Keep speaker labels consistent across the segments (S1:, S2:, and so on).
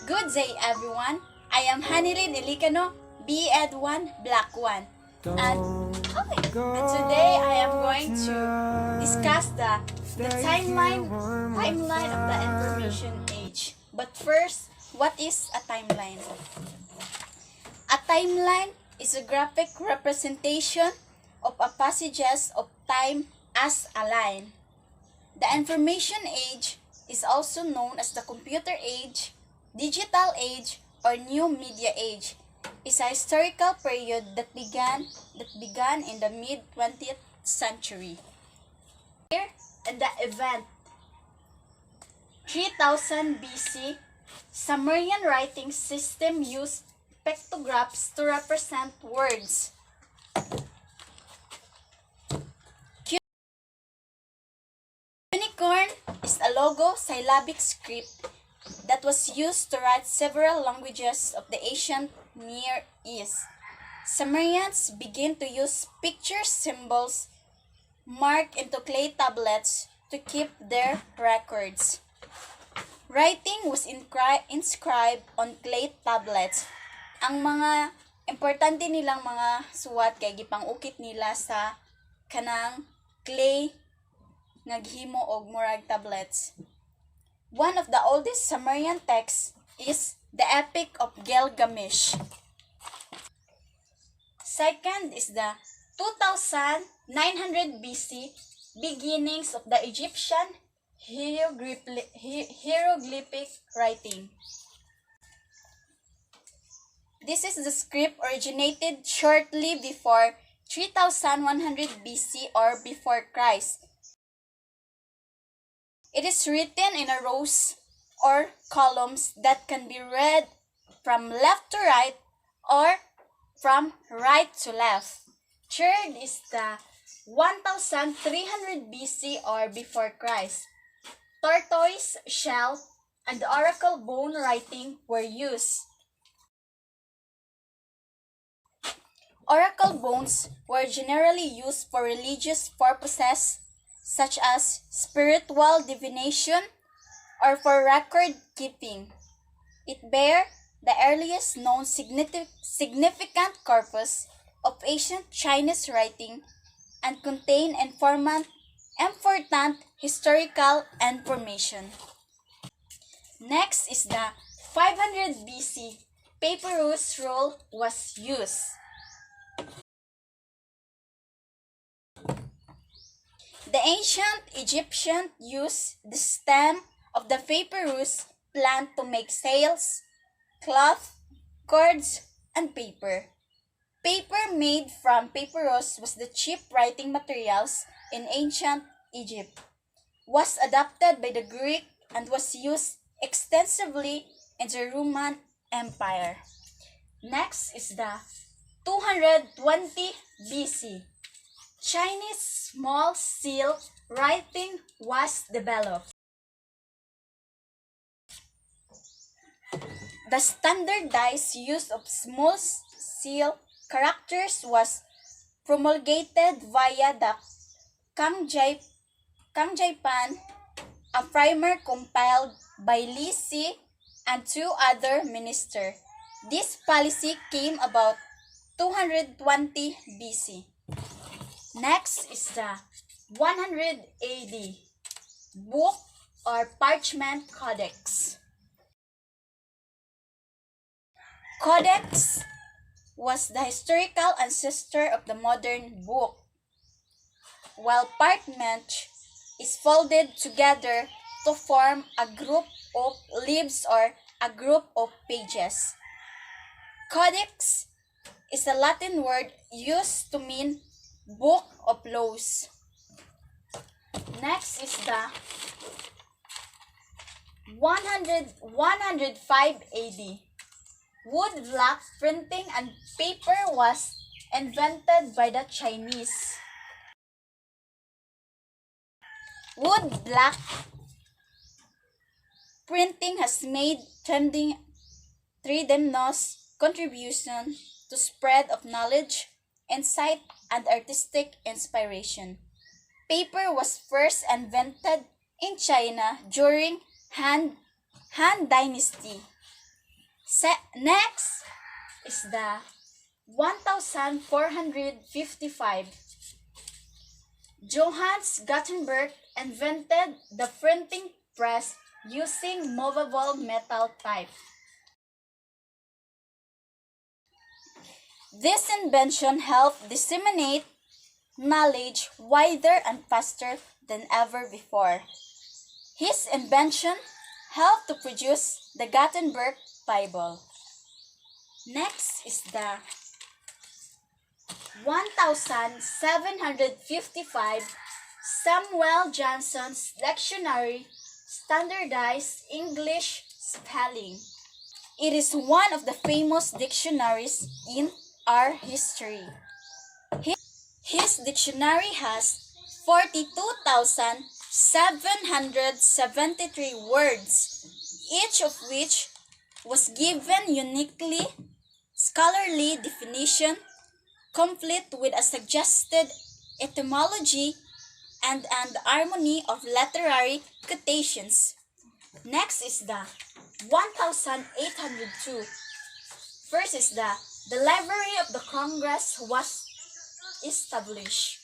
S1: Good day, everyone. I am Hanilyn Ilicano, B.Ed 1, Black 1. And today I am going to discuss the timeline of the information age. But first, what is a timeline? A timeline is a graphic representation of a passages of time as a line. The information age is also known as the computer age, digital age, or new media age. Is a historical period that began in the mid-20th century. Here in the event 3000 BC, Sumerian writing system used pictographs to represent words. Unicorn is a logo-syllabic script that was used to write several languages of the ancient Near East. Sumerians began to use picture symbols marked into clay tablets to keep their records. Writing was inscribed on clay tablets. Ang mga importante nilang mga suwat kay gipang-ukit nila sa kanang clay naghimo og murag tablets. One of the oldest Sumerian texts is the Epic of Gilgamesh. Second is the 2900 BC beginnings of the Egyptian hieroglyphic writing. This is the script originated shortly before 3100 BC or before Christ. It is written in a rows or columns that can be read from left to right or from right to left. Third is the 1300 BC or before Christ. Tortoise shell and oracle bone writing were used. Oracle bones were generally used for religious purposes such as spiritual divination or for record keeping. It bears the earliest known significant corpus of ancient Chinese writing and contain important historical information. Next is the 500 BC papyrus roll was used. The ancient Egyptians used the stem of the papyrus plant to make sails, cloth, cords, and paper. Paper made from papyrus was the cheap writing materials in ancient Egypt, was adopted by the Greek, and was used extensively in the Roman Empire. Next is the 220 BC. Chinese small seal writing was developed. The standardized use of small seal characters was promulgated via the Kangjaipan, a primer compiled by Li Si and two other ministers. This policy came about 220 BC. Next is the 100 AD book or parchment codex. Codex was the historical ancestor of the modern book, while parchment is folded together to form a group of leaves or a group of pages. Codex is a Latin word used to mean book of laws. Next is the 105 AD. Woodblock printing and paper was invented by the Chinese. Woodblock printing has made tremendous contribution to spread of knowledge, insight, and artistic inspiration. Paper was first invented in China during Han Dynasty. Next is the 1455. Johannes Gutenberg invented the printing press using movable metal type. This invention helped disseminate knowledge wider and faster than ever before. His invention helped to produce the Gutenberg Bible. Next is the 1755 Samuel Johnson's Dictionary Standardized English Spelling. It is one of the famous dictionaries in our history. His dictionary has 42,773 words, each of which was given uniquely scholarly definition, complete with a suggested etymology and an harmony of literary quotations. Next is the 1802. First is the Library of the Congress was established.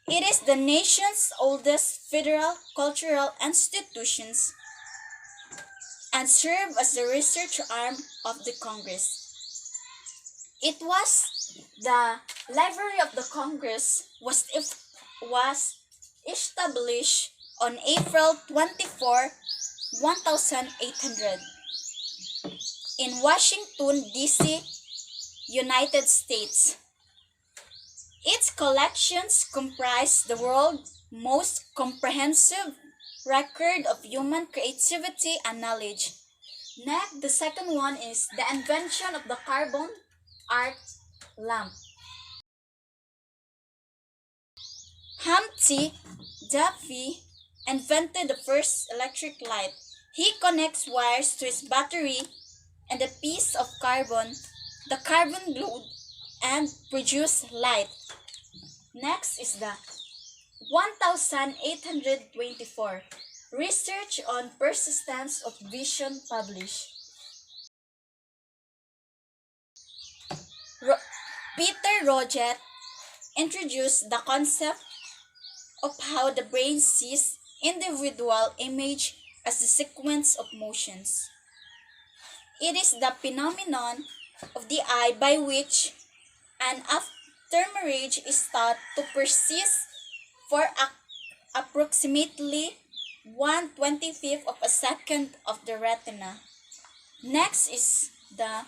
S1: It is the nation's oldest federal cultural institution and served as the research arm of the Congress. The Library of the Congress was established on April 24, 1800 in Washington, D.C., United States. Its collections comprise the world's most comprehensive record of human creativity and knowledge. Next, the second one is the invention of the carbon arc lamp. Humpty Duffy invented the first electric light. He connects wires to his battery and a piece of carbon. The carbon glowed and produced light. Next is the 1824 Research on Persistence of Vision published. Peter Roget introduced the concept of how the brain sees individual image as a sequence of motions. It is the phenomenon of the eye by which an aftermarriage is thought to persist for approximately 1/25 of a second of the retina. Next is the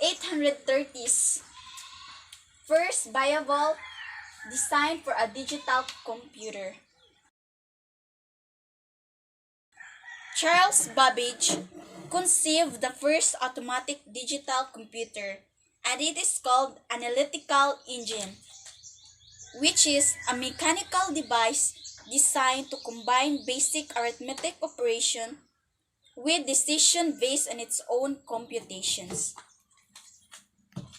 S1: 1830s first viable design for a digital computer. Charles Babbage conceived the first automatic digital computer, and it is called an analytical engine, which is a mechanical device designed to combine basic arithmetic operation with decision based on its own computations.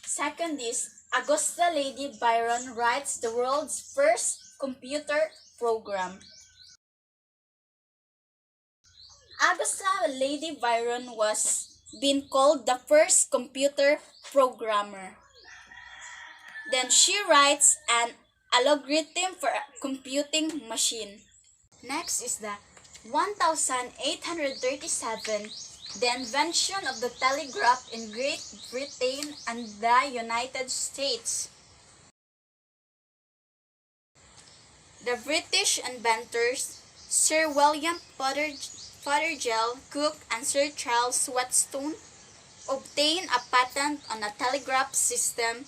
S1: Second is Augusta Lady Byron writes the world's first computer program. Augusta Lady Byron was being called the first computer programmer. Then she writes an algorithm for a computing machine. Next is the 1837, the invention of the telegraph in Great Britain and the United States. The British inventors Sir William Fothergill, Cooke, and Sir Charles Whetstone obtained a patent on a telegraph system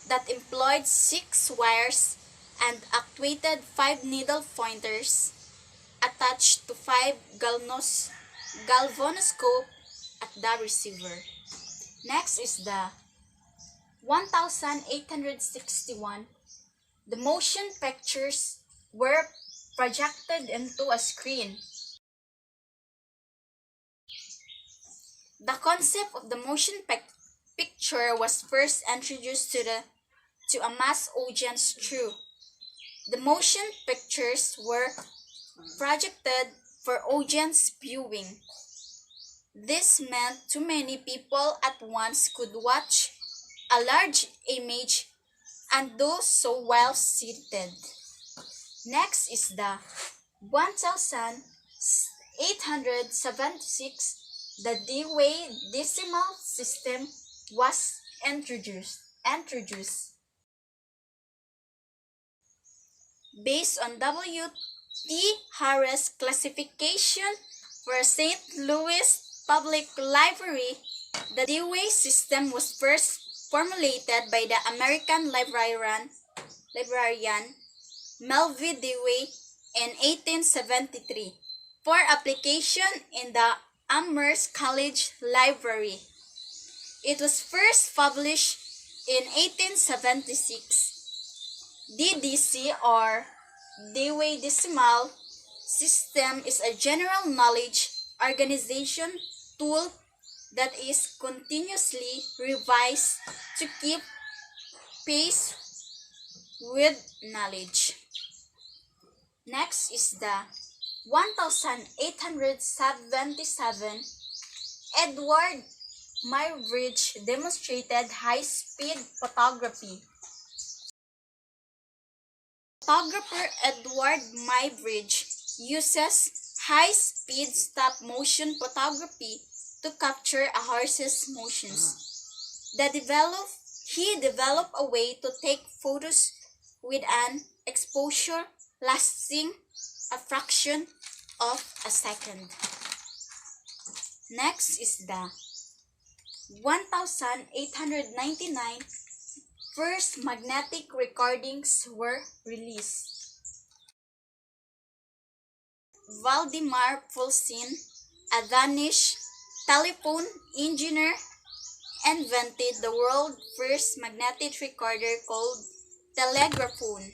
S1: that employed 6 wires and actuated 5 needle pointers attached to 5 galvanoscope at the receiver. Next is the 1861. The motion pictures were projected into a screen. The concept of the motion picture was first introduced to a mass audience through the motion pictures were projected for audience viewing. This meant too many people at once could watch a large image and do so while seated. Next is the 1876, the Dewey Decimal System was introduced. Based on W.T. Harris classification for St. Louis Public Library, the Dewey System was first formulated by the American librarian Melville Dewey in 1873 for application in the Amherst College Library. It was first published in 1876. DDC or Dewey Decimal System is a general knowledge organization tool that is continuously revised to keep pace with knowledge. Next is the 1877 Edward Muybridge demonstrated high-speed photography. Photographer Edward Muybridge uses high-speed stop-motion photography to capture a horse's motions. He developed a way to take photos with an exposure lasting a fraction of a second. Next is the 1899 first magnetic recordings were released. Valdemar Poulsen, a Danish telephone engineer, invented the world's first magnetic recorder called telegraphone.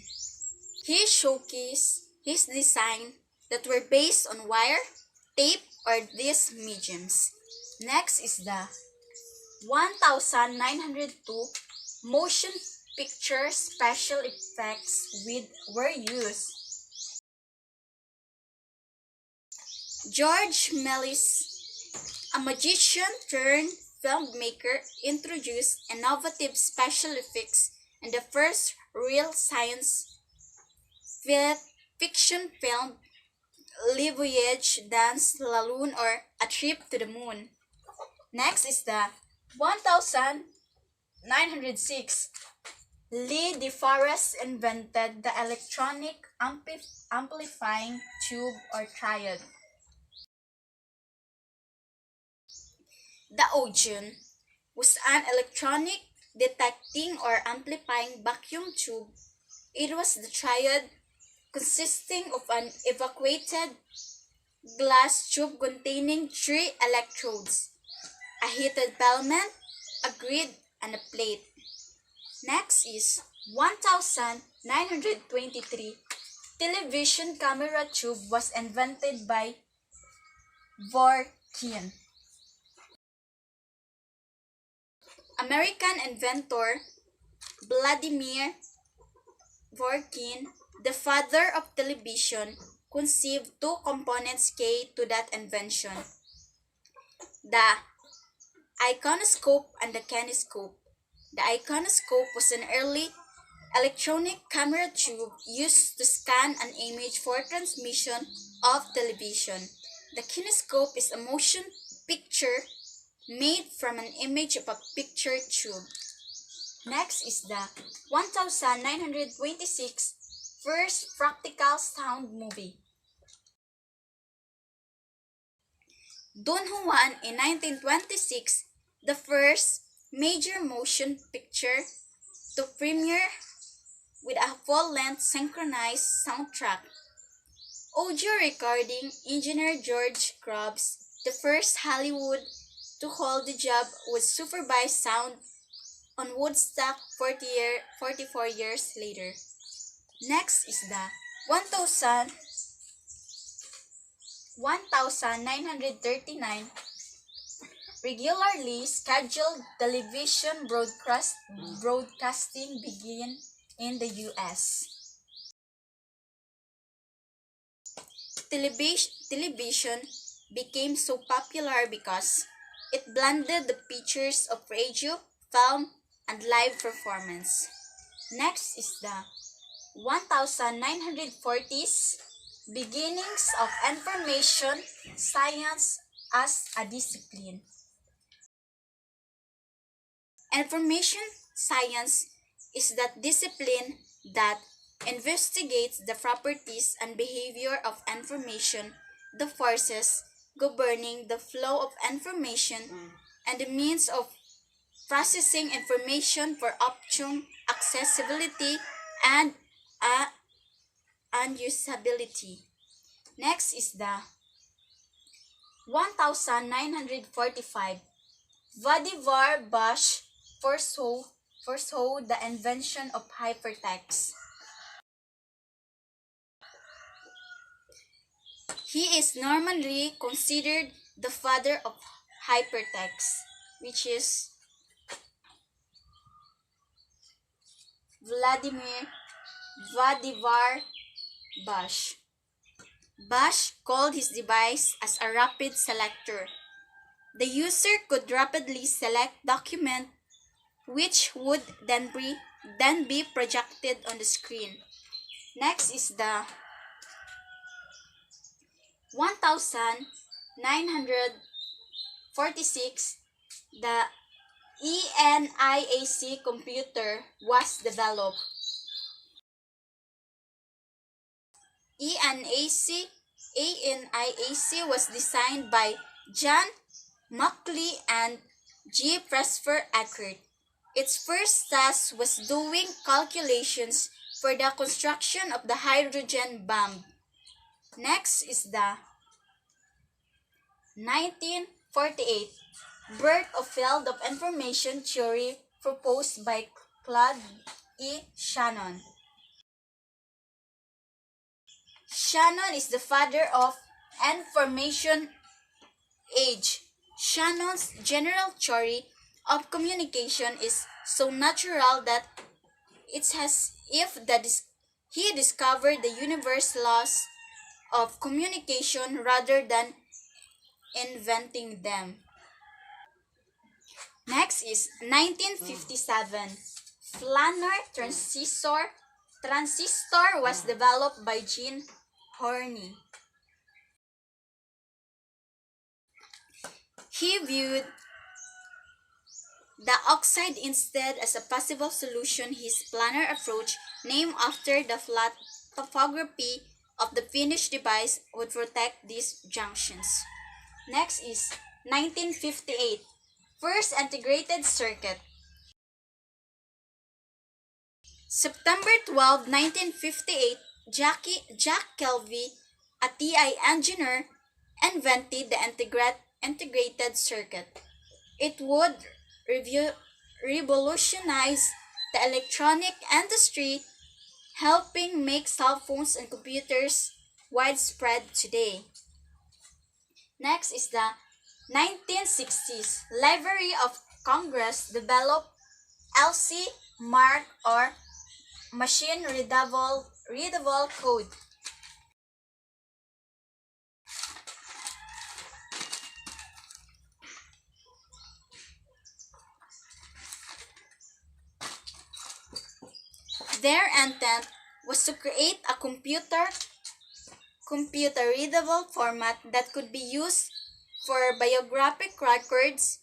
S1: He showcased his design that were based on wire, tape, or these mediums. Next is the 1902 motion picture special effects were used. George Méliès, a magician turned filmmaker, introduced innovative special effects in the first real science fiction film, Le Voyage dans la Lune, or A Trip to the Moon. Next is the 1906. Lee DeForest invented the electronic amplifying tube or triode. The Odeon was an electronic detecting or amplifying vacuum tube. It was the triode consisting of an evacuated glass tube containing 3 electrodes, a heated filament, a grid, and a plate. Next is 1923. Television camera tube was invented by Dworkin. American inventor Vladimir Dworkin, the father of television, conceived 2 components key to that invention: the iconoscope and the kinescope. The iconoscope was an early electronic camera tube used to scan an image for transmission of television. The kinescope is a motion picture made from an image of a picture tube. Next is the 1926 first practical sound movie. Don Juan in 1926, the first major motion picture to premiere with a full-length synchronized soundtrack. Audio recording engineer George Grubbs, the first Hollywood to hold the job, would supervise sound on Woodstock 44 years later. Next is the 1939 regularly scheduled television broadcasting began in the U.S. television became so popular because it blended the features of radio, film, and live performance. Next is the 1940s beginnings of information science as a discipline. Information science is that discipline that investigates the properties and behavior of information, the forces governing the flow of information, and the means of processing information for optimum accessibility and usability. Next is the 1945 Vladimir Bush foresaw the invention of hypertext. He is normally considered the father of hypertext, which is Vladimir Bush. Bush called his device as a rapid selector. The user could rapidly select document which would then be projected on the screen. Next is the 1946, the ENIAC computer was developed. ENIAC was designed by John Mackley and G. Presper Eckert. Its first task was doing calculations for the construction of the hydrogen bomb. Next is the 1948 birth of field of information theory proposed by Claude E. Shannon. Shannon is the father of information age. Shannon's general theory of communication is so natural that it's as if he discovered the universe laws of communication rather than inventing them. Next is 1957. Planar transistor was developed by Jean Horney. He viewed the oxide instead as a possible solution. His planar approach, named after the flat topography of the finished device, would protect these junctions. Next is 1958. First integrated circuit. September 12, 1958, Jack Kelvin, a TI engineer, invented the integrated circuit. It would revolutionize the electronic industry, helping make cell phones and computers widespread today. Next is the 1960s. Library of Congress developed LC Mark, or machine readable code. Their intent was to create a computer readable format that could be used for biographic records,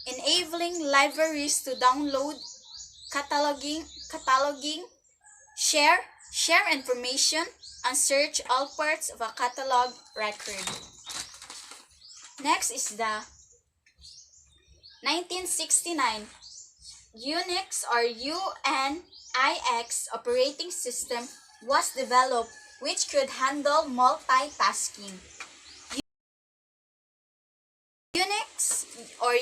S1: enabling libraries to download, cataloging, share information, and search all parts of a catalog record. Next is the 1969 Unix, or UNIX operating system was developed, which could handle multitasking. Unix or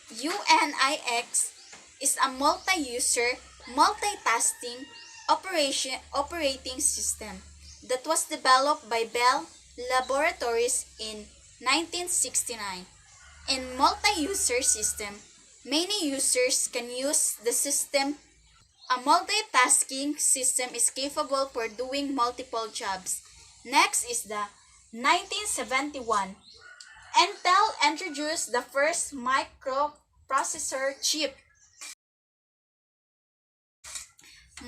S1: UNIX is a multi-user, multitasking operating system that was developed by Bell Laboratories in 1969. In multi-user system, many users can use the system A multitasking system is capable for doing multiple jobs. Next is the 1971. Intel introduced the first microprocessor chip.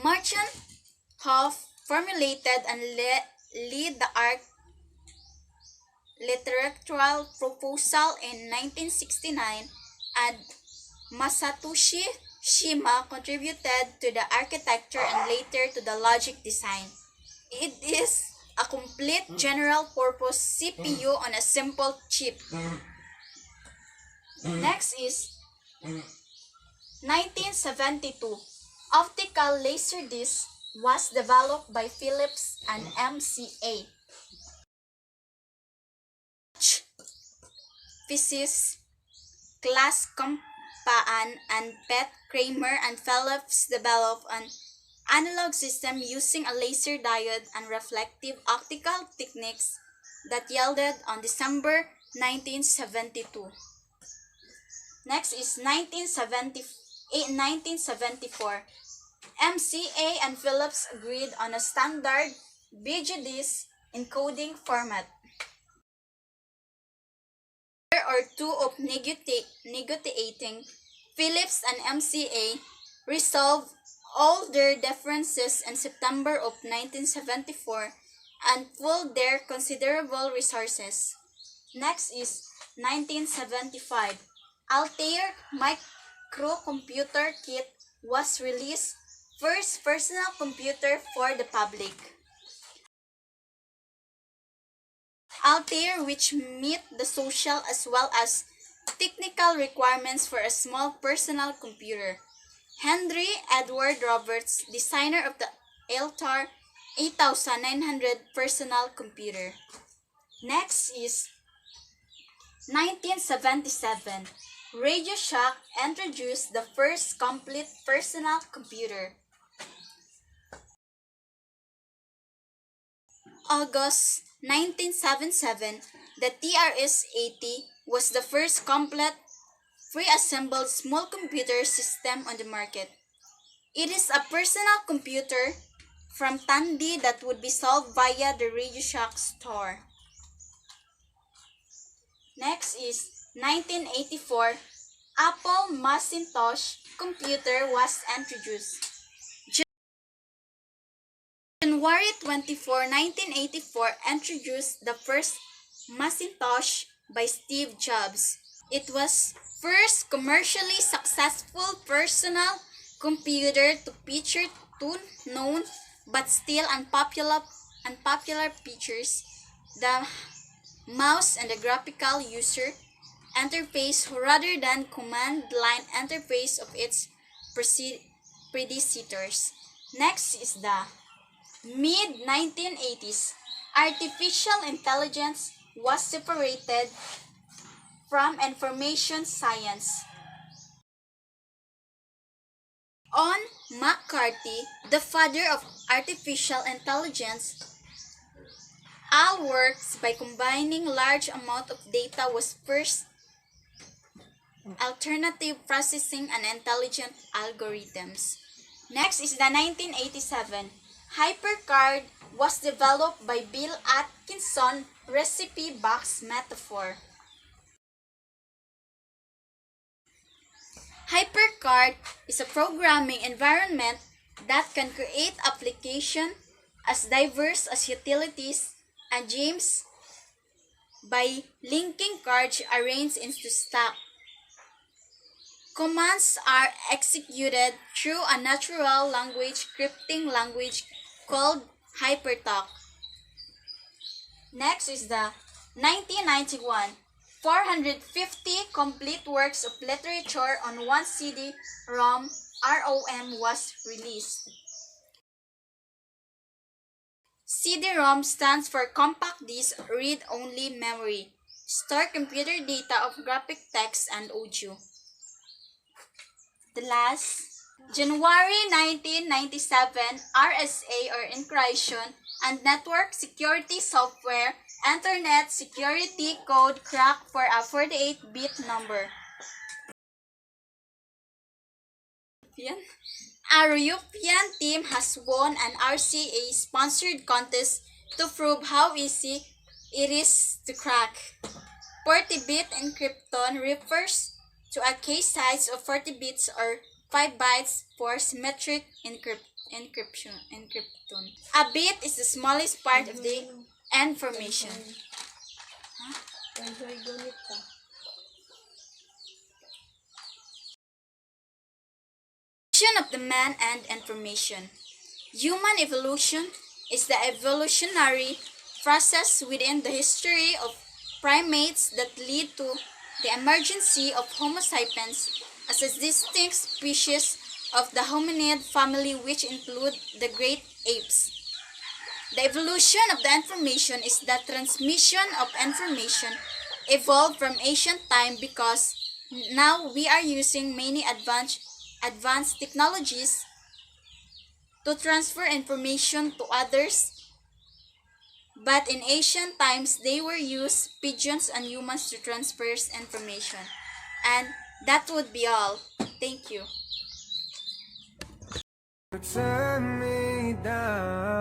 S1: Marchant-Hoff formulated and led the architectural proposal in 1969, and Masatoshi Shima contributed to the architecture and later to the logic design. It is a complete general-purpose CPU on a simple chip. Next is 1972. Optical Laserdisc was developed by Philips and MCA. Physicists Klaas Kompaan and Pat Kramer and Philips developed an analog system using a laser diode and reflective optical techniques that yielded on December 1972. Next is 1974. MCA and Philips agreed on a standard BGDisc encoding format. There are two of negotiating. Philips and MCA resolved all their differences in September of 1974 and pooled their considerable resources. Next is 1975. Altair microcomputer kit was released, first personal computer for the public. Altair, which meet the social as well as technical requirements for a small personal computer. Henry Edward Roberts, designer of the Altair 8900 personal computer. Next is 1977. Radio Shack introduced the first complete personal computer. August 1977, the TRS-80 was the first complete pre-assembled small computer system on the market. It is a personal computer from Tandy that would be sold via the Radio Shack store. Next is 1984. Apple Macintosh computer was introduced. January 24, 1984 introduced the first Macintosh by Steve Jobs. It was first commercially successful personal computer to feature two known but still unpopular features: the mouse and the graphical user interface rather than command line interface of its predecessors. Next is the mid-1980s. Artificial intelligence was separated from information science. On McCarthy, the father of artificial intelligence, all works by combining large amount of data was first alternative processing and intelligent algorithms. Next is the 1987. HyperCard was developed by Bill Atkinson recipe box metaphor. HyperCard is a programming environment that can create applications as diverse as utilities and games by linking cards arranged into stack. Commands are executed through a natural language scripting language called HyperTalk. Next is the 1991. 450 complete works of literature on one CD-ROM (ROM) was released. CD-ROM stands for Compact Disc Read-Only Memory. Store computer data of graphic text and audio. The last, January 1997, RSA or Encryption and Network Security Software Internet Security Code crack for a 48-bit number. Our European team has won an RCA sponsored contest to prove how easy it is to crack. 40-bit encryption refers to a key size of 40 bits or 5 bytes for symmetric encryption. A bit is the smallest part of the information. Evolution of the man and information. Human evolution is the evolutionary process within the history of primates that lead to the emergence of Homo sapiens as a distinct species of the hominid family, which include the great apes. The evolution of the information is the transmission of information evolved from ancient time because now we are using many advanced technologies to transfer information to others, but in ancient times they were used pigeons and humans to transfer information. And that would be all. Thank you.
S2: Turn me down.